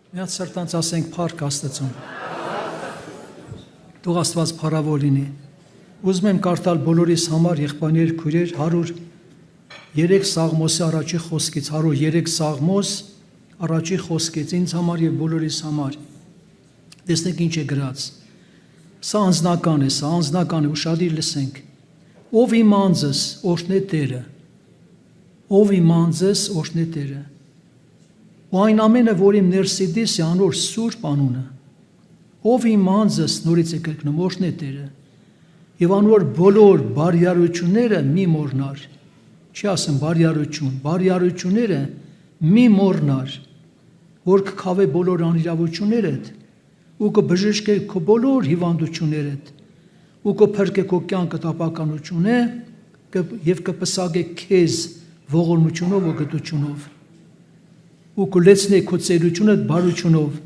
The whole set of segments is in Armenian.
Միած սրտանց ասենք փառք Աստծուն։ Թող Աստված փառավոր լինի։ Ուզում եմ կարդալ բոլորիս համար եղբայրներ, քույրեր 103 Սաղմոսի առաջի խոսքից, 103 Սաղմոս առաջի խոսքից ինձ համար եւ բոլորիս համար։ Տեսնեք ինչ է գրած։ Սա անձնական է, ուշադիր լսենք։ Ով իմ անձս օրհնե Տերը։ Ով իմ անձս օրհնե Տերը։ Ու այն ամենը, որ իմ ներսիդիս է անոր սուրբ անունը, ով իմ անձս նորից է կրկնում օրհնե Տերը, եւ անոր բոլոր բարիարությունները մի մոռնար, չի ասեմ բարիարությունները մի մոռնար, որ կքավե բոլոր անիրավություններդ ու կբժշկե քո բոլոր հիվանդություններդ ու կփրկե քո կյանքը տապականությունը եւ կպսակե քեզ ողորմությունով ու գտությունով ու կլեցնե քո ծերությունը բարությունով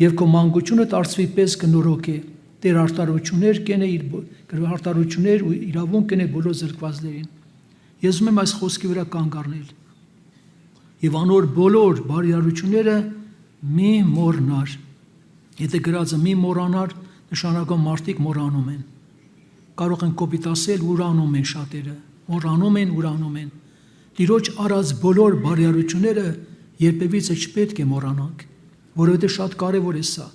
եւ քո մանկությունը դարձվի պես կնորոգե Տեր արտարություններ կենե իր արտարություններ ու իրավունք կենե բոլոր զրկվածներին։ Ես ուզում եմ այս խոսքի վրա կանգ առնել եւ անոր բոլոր բարիարությունները մի մոռնար։ Եթե գրածը մի մոռանար, նշանակում մարդիկ մոռանում են։ Կարող են կոպիտ ասել ուրանում են շատերը, ուրանում են։ Տիրոջ արած բոլոր բարիարությունները երբևիցե չպետք է մոռանանք, որովհետև շատ կարևոր է սա։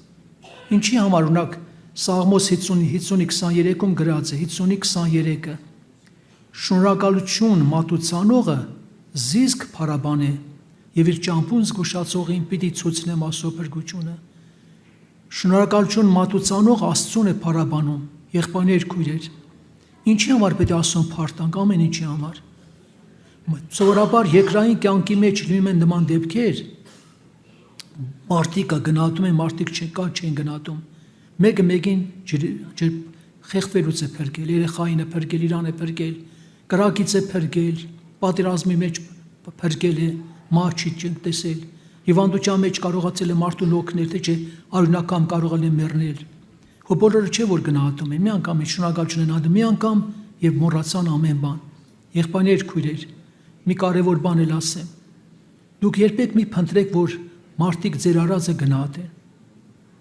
Ինչի համար օրինակ Սաղմոս 50-23-ում գրած է 50-23-ը շնորհակալություն մատուցանողը զիսկ փառաբան է եւ իր ճամփուն զգուշացողին պիտի ցույցնեմ Աստծո փրկությունը։ Շնորհակալություն մատուցանող Աստծուն է փառաբանում, եղբայրներ, քույրեր։ Ինչի համար պետք է Աստծուն փառտանք ամեն ինչի համար։ Սովորաբար երկրային կյանքի մեջ լինում են նման դեպքեր, մարդիկը գնահատում են, մարդիկ չեն գնահատում։ Մեկը մեկին խեղդվելուց է փրկել, երեխային է փրկել, իրան է փրկել, կրակից է փրկել, պատերազմի մեջ փրկել է, մահ չի տեսել, հիվանդության մեջ կարողացել է մարդուն օգնել, թե չէ արյունակամ կարող է մեռնել։ Հո բոլորը չէ որ գնահատում են, մի անգամ շնորհակալություն են անում, մի անգամ եւ մոռացան ամեն բան։ Եղբայրներ, քույրեր, մի կարևոր բան էլ ասեմ։ Դուք երբեք մի փնտրեք, որ մարդիկ ձեր արածը գնահատեն։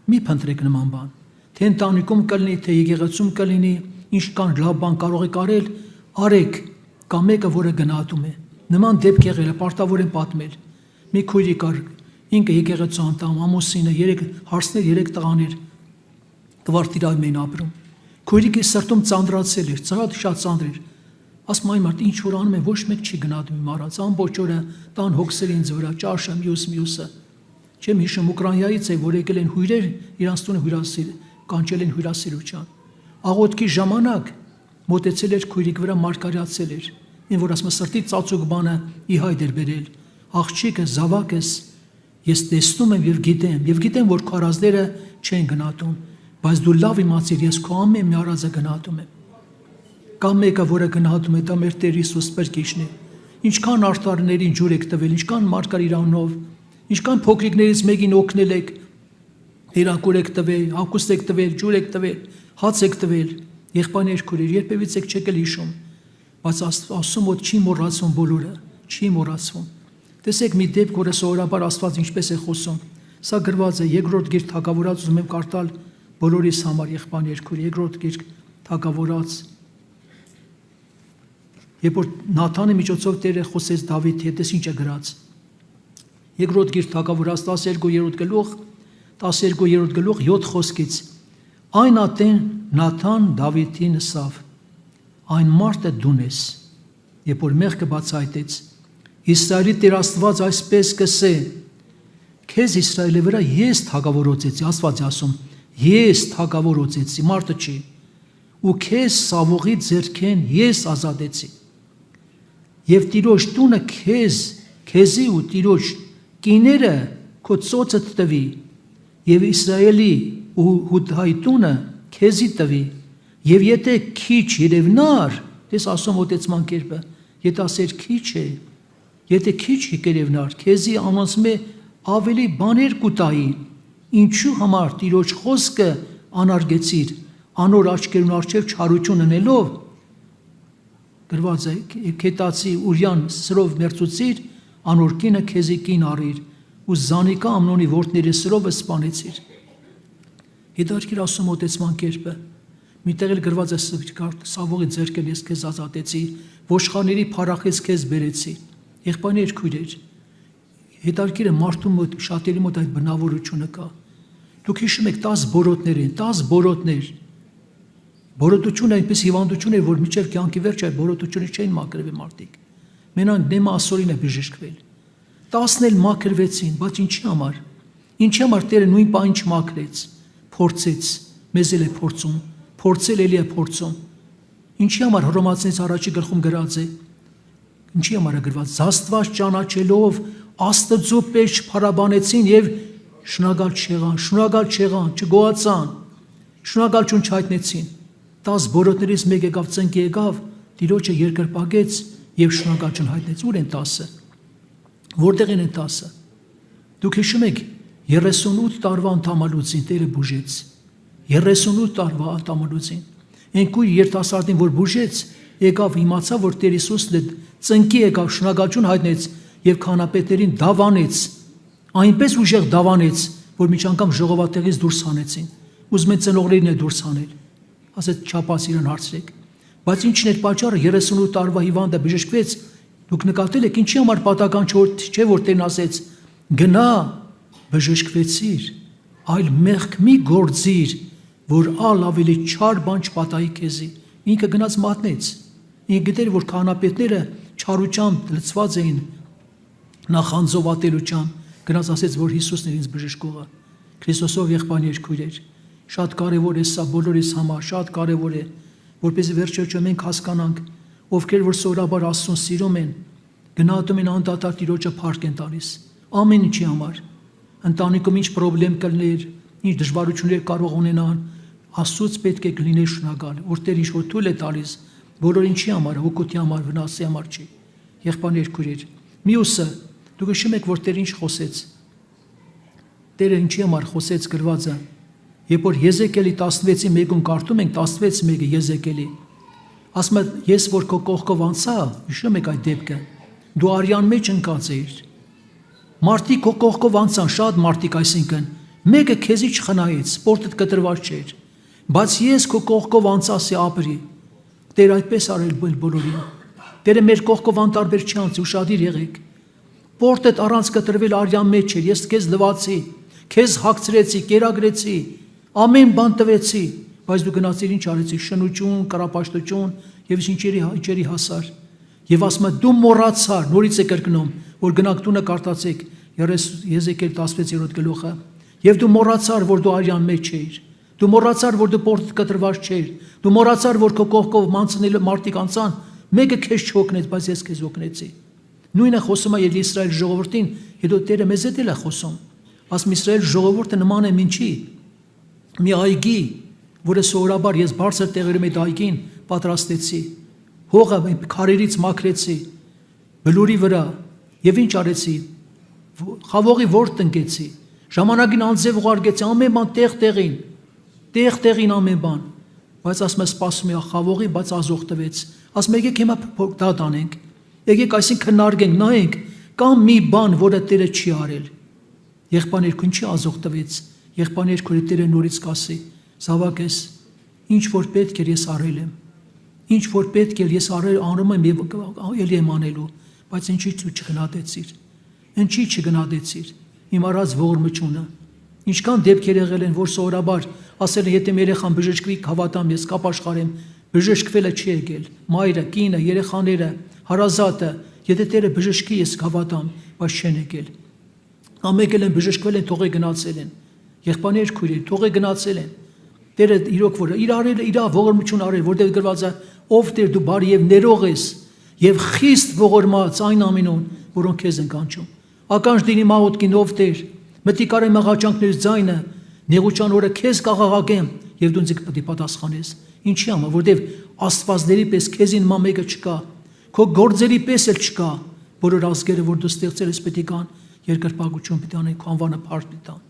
Մի փնտրեք նման բան։ Թե ընտանիքում կլինի, թե եկեղեցում կլինի, ինչքան լավ բան կարող եք արել, արեք, կամ մեկը, որը գնահատում է։ Նման դեպք եղել է, պարտավոր եմ պատմել։ Մի քույրի կար, ինքը եկեղեցու անդամ, ամուսինը, 3 հարսներ, 3 տղաներ, կվարտիրայում էին ապրում։ Քույրիկի սրտում ծանրացել էր, շատ ծանր էր։ Ասում այն մարդ ինչ որ անում է, ոչ մեկ չի գնահատում իմ արած, ամբողջ օրը տան հոգսեր ինձ վրա, ճաշը, մյուսը։ Չեմ հիշում Ուկրաինայից է, որ եկել են հյուրեր, իրանց տունը կանչել են հյուրասիրության։ Աղոթքի ժամանակ մոտեցել էր քույրիկ վրա մարգարեացել էր, ին որ ասում սրտի ծածուկ բանը ի հայտ էր բերել։ Աղջիկը, զավակս, ես տեսնում եմ եւ գիտեմ, որ քո արածները չեն գնահատում, բայց դու լավ իմացիր, ես քո ամեն մի արածը գնահատում եմ։ Կամ մեկը, որը գնահատում է, դա մեր Տեր Հիսուս Փրկիչն է։ Ինչքան արտարներին ջուր եք տվել, ինչքան մարգար իրանով, ինչքան փոքրիկներից մեկին օգնել եք, հիրակուր եք տվել, հագուստ եք տվել, ջուր եք տվել, հաց եք տվել, եղբայրներ, քույրեր, երբևից եք չեք հիշում, բայց Աստծո մոտ չի մոռացվում բոլորը, չի մոռացվում։ Տեսեք մի դեպք, որը սովորաբար Աստված ինչպես է խոսում։ Սա գրված է երկրորդ գիրք Թագավորաց, ուզում եմ կարդալ բոլորիս համար, եղբայրներ, քույրեր, երկրորդ գիրք Թագավորաց։ Երբ որ Նաթանի միջոցով Տերը խոսեց Դավիթի հետ, ինչ է գրած։ Երկրորդ գիրք Թագավորաց 12-րդ գլուխ 7 խոսքից։ Այն ատեն Նաթան Դավիթին ասավ. Այն մարդը դուն ես, երբ որ մեղքը բացահայտեց, Իսրայելի Տեր Աստված այսպես կսե. Քեզ Իսրայելի վրա ես թագավորացեցի, Աստված է ասում, ես թագավորացեցի, մարդը չի, ու քեզ Սավողի ձեռքեն ես ազատեցի։ Եվ Տիրոջ տունը քեզի ու Տիրոջ կիները քո ծոցը տվի, եւ Իսրայելի ու Հուդայի տունը քեզի տվի, եւ եթե քիչ երևնար, դες ասում մոտեցման կերպը, եթե ասեր քիչ է, եթե քիչ երևնար, քեզի անոնցմե ավելի բաներ կուտայի, ինչու համար Տիրոջ խոսքը անարգեցիր, անոր աչքերուն առջև չարություն ունելով, գրված է, քետացի Ուրյան սրով մերծուցիր, անոր կինը քեզի կին առիր, ու Զանիկա Ամնոնի որդների սրովը սպանեցիր։ Հետաքրքիր ասում մոտեցման կերպը։ Միտեղ էլ գրված է Սավողի ձեռքել ես քեզ ազատեցի, ոչխարների փառախից քեզ բերեցի։ Եղբայրներ, քույրեր, հետաքրքիր է մարդու մոտ շատերի մոտ այդ բնավորությունը կա։ Դուք հիշում եք 10 բորոտներ են, 10 բորոտներ։ Բորոտությունը այնպես հիվանդություն էր, որ մինչև կյանքի վերջը այդ բորոտությունը չէին մաքրվել մարդիկ։ Մենակ Նեմա ասորին է բժշկվել։ 10-ն էլ մաքրվեցին, բայց ինչի համար։ Ինչի համար Տերը նույն բանը չմաքրեց, փորձեց, մեզ էլ է փորձում, փորձել էլի է փորձում։ Ինչի համար Հռոմացիներից առաջի գլխում գրած է։ Ինչի համար է գրված։ Զաստված ճանաչելով Աստծո պես չփարաբանեցին եւ շնորհակալ չեղան, չգոհացան, շնորհակալություն չհայտնեցին։ 10 բորոտներից մեկ եկավ ծնկի եկավ, Տիրոջը երկրպագեց եւ շնորհակալություն հայտնեց։ Ուր են 10-ը։ Որտեղ են 10-ը։ Դուք հիշում եք 38 տարվա անդամալուծին Տերը բուժեց։ 38 տարվա անդամալուծին։ Այն կույր երիտասարդին, որ բուժեց, եկավ իմացավ, որ Տեր Հիսուսն է ծնկի եկավ, շնորհակալություն հայտնեց եւ քահանապետերին դավանեց։ Այնպես ուժեղ դավանեց, որ միջ անգամ ժողովատեղից դուրս հանեցին։ Ուզում են ծնողներին է դուրս հանել։ Ասեց չափած իրեն հարցրեք։ Բայց ինչն էր պատճառը 38 տարվա հիվանդը բժշկվեց։ Դուք նկատել եք ինչի համար պատական չէ, որ Տերն ասեց. գնա բժշկվեցիր, այլ մեղք մի գործիր, որ ավելի չար բան չպատահի քեզի։ Ինքը գնաց մատնեց։ Ինքը գիտեր, որ քահանապետները չարությամբ լցված էին նախանձովատելությամբ, գնաց ասեց, որ Հիսուսն է ինձ բժշկողը։ Քրիստոսով եղբայրներ, քույրեր, շատ կարևոր է սա բոլորիս համար, շատ կարևոր է, որպեսզի վերջերս մենք հասկանանք, ովքեր որ սովորաբար Աստծուն սիրում են, գնահատում են անդադար Տիրոջը փառք են տալիս։ Ամեն ինչի համար։ Ընտանիքում ինչ խնդրեմ կլներ, ինչ դժվարություններ կարող ունենան, Աստծուց պետք է լինել շնորհակալ, որ Տեր ինչ որ թույլ է տալիս, բոլոր ինչի համար, հոգուտի համար, վնասի համար չի։ Եղբայրներ, քույրեր, մյուսը, դուք հիշում եք, որ Տերը ինչ խոսեց։ Տերը ինչի համար խոսեց գրվածը։ Երբ որ Եզեկիելի 16-ի 1-ում կարդում ենք 16:1-ը Եզեկիելի, ասում է, ես որ քո կողքով անցա, հիշում եք այդ դեպքը, դու արյան մեջ ընկած էիր։ Մարդիկ քո կողքով անցան, շատ մարդիկ, այսինքն, մեկը քեզի չխնայեց, սպորտդ կտրված չէր, բայց ես քո կողքով անցասի ապրի։ Տերը այդպես արել բոլորին։ Տերը մեր կողքով անտարբեր չի անցի, ուշադիր եղեք։ Պորտդ առանց կտրվել արյան մեջ էր, ես քեզ լվացի, քեզ հագցրեցի, կերակրեցի, ամեն բան տվեցի, բայց դու գնացիր ինչ արեցի, շնություն, կռապաշտություն եւ ինչերի հասար։ Եվ ասում է դու մոռացար, նորից է կրկնում, որ գնաք տունը կարդացեք Եզեկիել 16-րդ գլուխը, եւ դու մոռացար, որ դու արյան մեջ էիր։ Դու մոռացար, որ դու պորտդ կտրված չէիր։ Դու մոռացար, որ քո կողքով մանցնելը մարդիկ անցան, մեկը քեզ չօգնեց, բայց ես քեզ օգնեցի։ Նույնը խոսում է եւ Իսրայել ժողովրդին, հետո Տերը մեզ հետ էլ է խոսում։ Ասում Իսրայել ժողովուրդը նման է ինչի։ Մի այգի, որը սովորաբար ես բարձր տեղերում այդ այգին պատրաստեցի։ Հողը քարերից մաքրեցի, բլուրի վրա, եւ ինչ արեցի։ Խավողի ворտ տնկեցի։ Ժամանակին անձև ուղարկեցի ամեն բան տեղ-տեղին ամեն բան։ Բայց ասում է սպասում է խավողի, բայց ազող տվեց։ Ասում եկեք հիմա դա տանենք։ Եկեք այսին քննարկենք, նայենք, կամ մի բան, որը Տերը չի արել։ Եղբայրներ, ինչի ազող տվեց։ Եղբայրներ, քո Տերը նորից կասի. Զավակես, ինչ որ պետք էր ես արել եմ։ Ինչ որ պետք էր ես անում եմ եւ ելի եմ անելու, բայց ինչի չգնահատեցիր։ Ինչի չգնահատեցիր։ Իմ արած ողորմությունը։ Ինչքան դեպքեր եղել են, որ սովորաբար ասել են, եթե մեր երեխան բժշկվի, հավատամ ես, կապաշխարեմ, բժշկվելը չի եկել։ Մայրը, կինը, երեխաները, հարազատը, եթե Տերը բժշկի, ես հավատամ, բայց չեն եկել։ Ամեկել են բժշկվել են, թողե գնացել են։ Եղբայրներ, քույրեր, թողե գնացել են։ Տերը իրոք որ իր արել, իր ողորմություն արել, որտեղ գրված է, ով Տեր դու բարի եւ ներող ես եւ խիստ ողորմած այն ամենուն, որոնք քեզ են կանչում։ Ականջ դինի մաղութքին ով Տեր, մտի կարե մաղաճանքներից ձայնը, նեղության օրը քեզ կաղաղակեմ եւ դու ինձ պետք է պատասխանես։ Ինչի՞ համար, որտեղ աստվածների պես քեզին մա մեկը չկա, քո գործերի պես էլ չկա, բոլոր ազգերը, որ դու ստեղծել ես, պետք է կան երկրպագություն պետք է անեն, քո անվանը փառք տան։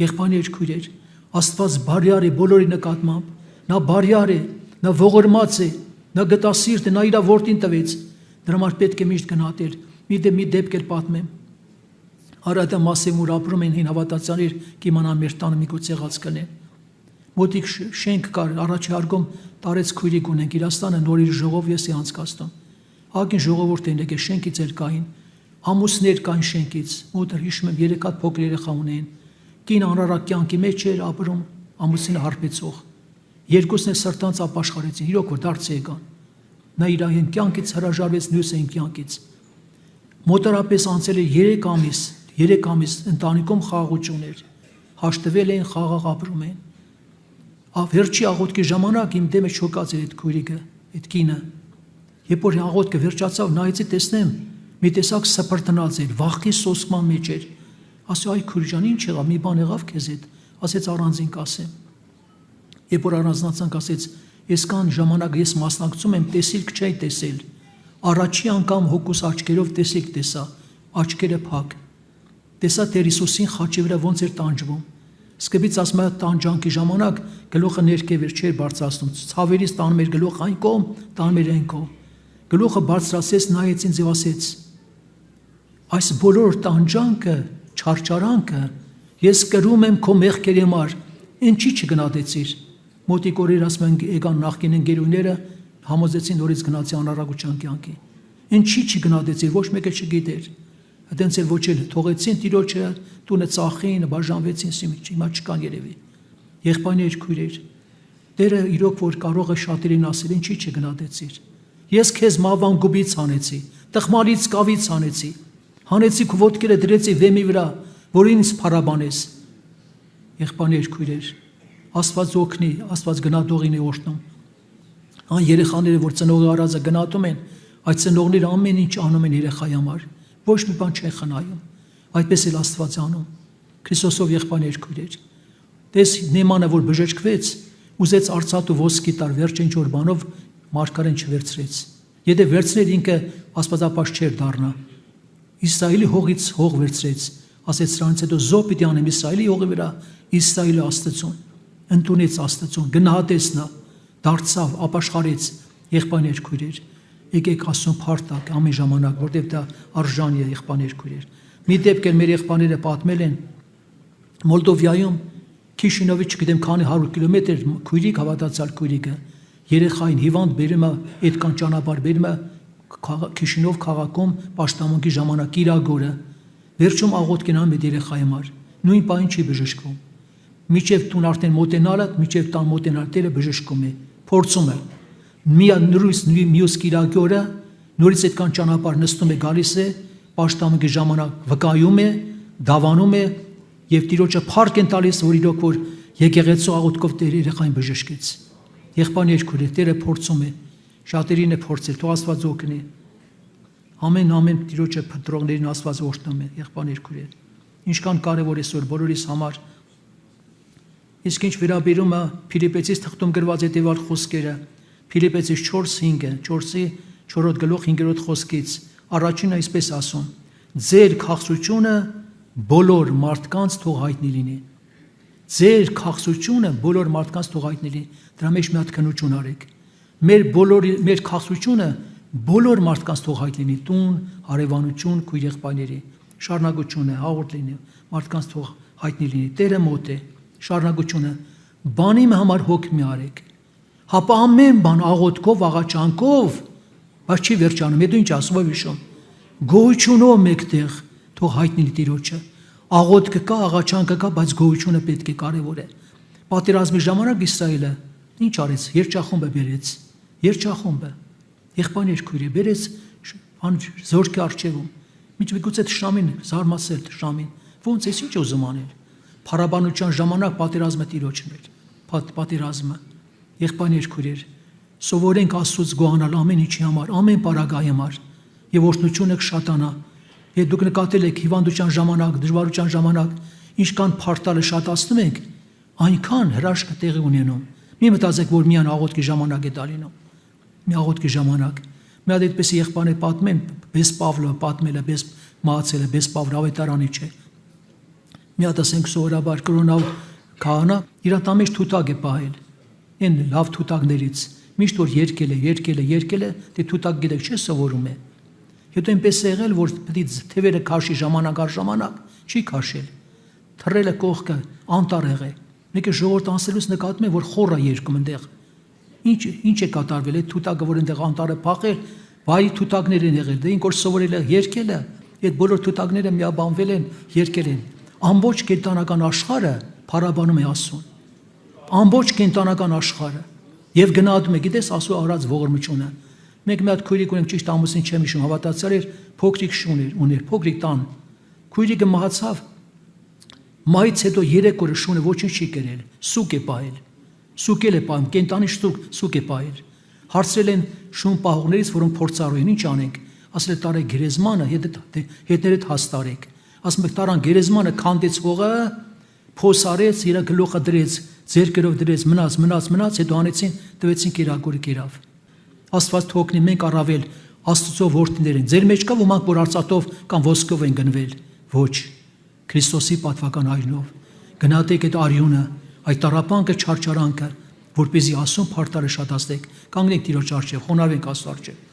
Եղբայրներ, քույրեր, Աստված բարյար է բոլորի նկատմամբ, նա բարյար է, նա ողորմած է, նա գտասիրտ է, նա իր որդին տվեց, դրա համար պետք է միշտ գնահատել։ Մի դեպք էլ պատմեմ։ Արադը մասեմ ուր ապրում են հին հավատացյալներ կիմանան մեր տանը միգուցե եղած կլեն։ Մոտիկ շենք կար, առաջի հարգում տարեց քույրիկ ունենք Իրաստանը նոր իր ժողով ես է անցկացնում։ Ագին ժողովուրդ են եկել շենքից էլ կային, ամուսներ կային շենքից, մոտը հիշում եմ 3 հատ փոքր երեխա ունեն։ Կին անարակ կյանքի մեջ էր ապրում, ամուսինը հարբեցող։ Երկուսն էլ սրտանց ապաշխարեցին, իրոք որ դարձի եկան։ Նա իր կյանքից հրաժարվեց, մյուսը այն կյանքից։ Մոտարապես անցել է 3 ամիս ընտանիքում խաղաղություն էր։ Հաշտվել էին, խաղաղ ապրում էին։ Վերջի աղոթքի ժամանակ իմ դեմը շոկած էր այդ քույրիկը, այդ կինը։ Երբ որ աղոթքը վերջացավ, նայեցի տեսնեմ, մի տեսակ սփռտնած էր, վախի սոսկման մեջ էր։ Ասի այ քույր ջան, ինչ եղավ, մի բան եղավ քեզ հետ։ Ասեց առանձին կասեմ։ Երբ որ առանձնացանք, ասեց, ես կան ժամանակ ես մասնակցում եմ, տեսիլք չէի տեսել։ Առաջի անգամ հոգուս աչքերով տեսիլք տեսա, աչքերը փակ։ Տեսա Տեր Հիսուսին խաչի վրա ոնց էր տանջվում։ Սկզբից ասում է տանջանքի ժամանակ գլուխը ներքև էր չէր բարձրացնում, ցավերից տանում էր գլուխը այն կողմ, տանում էր այն կողմ։ Գլուխը բարձրացեց, նայեց ինձ եւ ասեց. այս բոլոր տանջանքը, չարչարանքը ես կրում եմ քո մեղքերի համար, ինչի չգնահատեցիր։ Մոտիկ օրեր ասում են եկան նախկին ընկերուները համոզեցին նորից գնացի անարագության կյանքի։ Ինչի չգնահատեցիր, ոչ մեկը չգիտեր։ Այդտենց էլ ոչ էլ թողեցին տիրոջը, տունը ծախին, բաժանվեցին, հիմա չկան երևի։ Եղբայրներ, քույրեր, Տերը իրոք որ կարող է շատերին ասել, ինչի չգնահատեցիր։ Ես քեզ մավան գուբից հանեցի, տխմարից կավից հանեցի, հանեցի քո ոտքերը դրեցի վեմի վրա, որ ինձ փառաբանես։ Եղբայրներ, քույրեր, Աստված օգնի, Աստված գնահատողին է օրհնում։ Այն երեխաները, որ ծնողի արածը գնահատում են, այդ ծնողները ամեն ինչ անում են երեխայի համար, ոչ մի բան չեն խնայում։ Այդպես էլ Աստված անում։ Քրիստոսով եղբայրներ, քույրեր։ Տես Նեմանը, որ բժշկվեց, ուզեց արծաթ ու ոսկի տար, վերջ ինչ որ բանով մարգարեն չվերցրեց։ Եթե վերցներ ինքը աստվածապաշտ չէր դառնա։ Իսրայելի հողից հող վերցրեց, ասեց սրանից հետո զոհ պիտի անեմ Իսրայելի հողի վրա, Իսրայելի Աստծուն, ընդունեց Աստծուն, գնահատեց նա, դարձավ, ապաշխարեց, եղբայրներ, քույրեր։ Եկեք Աստծուն փառտակ ամեն ժամանակ, որտեղ դա արժանի է, եղբայրներ, քույրեր։ Մի դեպք էլ մեր եղբայրները պատմել են Մոլդովայում, Քիշինովի չգիտեմ քանի 100 կիլոմետր քույրիկ հավատացյալ քույրիկը երեխային հիվանդ բերում է այդքան ճանապարհ բերում է Քիշինով քաղաքում պաշտամունքի ժամանակ իրագորը վերջում աղոթք են անում այդ երեխայի համար նույն բան չի բժշկվում միջև տուն արդեն մոտենալը միջև տան մոտենալ Տերը բժշկում է փորձում է մյուս իրագորը նորից այդքան ճանապարհ նստում է գալիս է պաշտամունքի ժամանակ վկայում է դավանում է եւ Տիրոջը փառք են տալիս որ իրոք որ եկեղեցու աղոթքով Տերը երեխային բժշկեց եղբայրներ քույրեր Տերը փորձում է շատերին է փորձել թող Աստված օգնի ամեն Տիրոջը փտրողներին Աստված օրհնում է եղբայրներ քույրեր ինչքան կարևոր է այսօր բոլորիս համար իսկ ինչ վերաբերում է Փիլիպպեցիս թղթում գրված հետևյալ խոսքերը Փիլիպպեցիս 4:5-ը 4-ի 4-րդ գլուխ 5-րդ խոսքից առաջինը այսպես ասում ձեր քաղցրությունը բոլոր մարդկանց թող հայտնի լինի ձեր քաղցրությունը բոլոր մարդկանց թող հայտնի լինի դրա մեջ մի հատ քննություն արեք մեր քաղցրությունը բոլոր մարդկանց թող հայտնի լինի տուն հարևանություն քույր եղբայրների շարունակությունը հաղորդ լինի մարդկանց թող հայտնի լինի Տերը մոտ է շարունակությունը բանի համար հոգ մի արեք հապա ամեն բան աղոթքով աղաչանքով բայց չի վերջանում հետո ինչ ասում է վիշում գոհությունով մեկտեղ թող հայտնի լինի Տիրոջը աղոթքը կա աղաչանքը կա բայց գոհությունը պետք է կարևոր է պատերազմի ժամանակ Իսրայելը ինչ արեց երջախումբը բերեց երջախումբը եղբայրներ քույրեր բերեց զորքի արչեվում միգուցե Շամին զարմացել Շամին ոնց էս ինչ ուզում անել փառաբանության ժամանակ պատերազմը Տիրոջն էր պատերազմը եղբայրներ քույրեր սովորենք Աստծուց գոհանալ ամեն ինչի համար ամեն պարագայի համար եւ օրհնությունը կշատանա Եթե դուք նկատել եք հիվանդության ժամանակ, դժվարության ժամանակ, ինչքան փարտալը շատացնում ենք, այնքան հրաշքը տեղի ունենում։ Մի մտածեք, որ միան աղոթքի ժամանակ է դա լինում։ Մի աղոթքի ժամանակ։ Մի հատ այդպես եղբայրներ պատմեն, Բես Պավլը պատմել է, Բես մահացել է, Բես Պավլը ավետարանի չէ։ Մի հատ ասենք սովորաբար կրոնավ քահանա իր տամեջ թութակ է պահել։ Այն լավ թութակներից միշտ որ երկել է, դե թութակ գիտեք չէ սովորում է։ Հետո այնպես է եղել, որ պետք է թևերը քաշի ժամանակ առ ժամանակ, չի քաշել։ Թռելը կողքը անտարեղ է։ Մեկը ժողովուրդ անցելուց նկատում է, որ խոռ է երգում այնտեղ։ Ինչ է կատարվել, այդ թութակը, որ այնտեղ անտարը փախել, վայրի թութակներ են եղել, դե ինչ որ սովորել է երգելը, այդ բոլոր թութակները միաբանվել են, երգել են։ Ամբողջ կենտանական աշխարհը փառաբանում է Աստծուն։ Ամբողջ կենտանական աշխարհը եւ գնահատում է, գիտես, Աստծո արած ողորմությունը։ Մենք մի հատ քույրիկ ունենք, ճիշտ ամուսին չեմ հիշում, հավատացյալ էր, փոքրիկ շուն ուներ, փոքրիկ տան։ Քույրիկը մահացավ, մահից հետո 3 օր շունը ոչինչ չի կերել, սուկ է պահել։ Սուկել է պահում, կենտանի սուկ է պահել։ Հարցրել են շուն պահողներից, որոնք փորձառու են, ինչ անենք։ Ասել է տարեք գերեզմանը, հետներդ հաստարեք։ Ասում եք տարան գերեզմանը, քանդեց հողը, փոսարեց, իր գլուխը դրեց, ձեռքերով դրեց, մնաց, հետո անեցին, տվեցին կերակուրը կերավ։ Աստված թողնի, մենք առավել Աստծո որդիներ են։ Ձեր մեջ կա ոմանք, որ արծաթով կամ ոսկով են գնվել։ Ոչ, Քրիստոսի պատվական այրնով։ Գնահատեք այդ արյունը, այդ տառապանքը, չարչարանքը, որպեսզի Աստծուն փառտարը շատացնեք։ Կանգնենք Տիրոջ առջև, խոնարհվենք Աստծո առջև։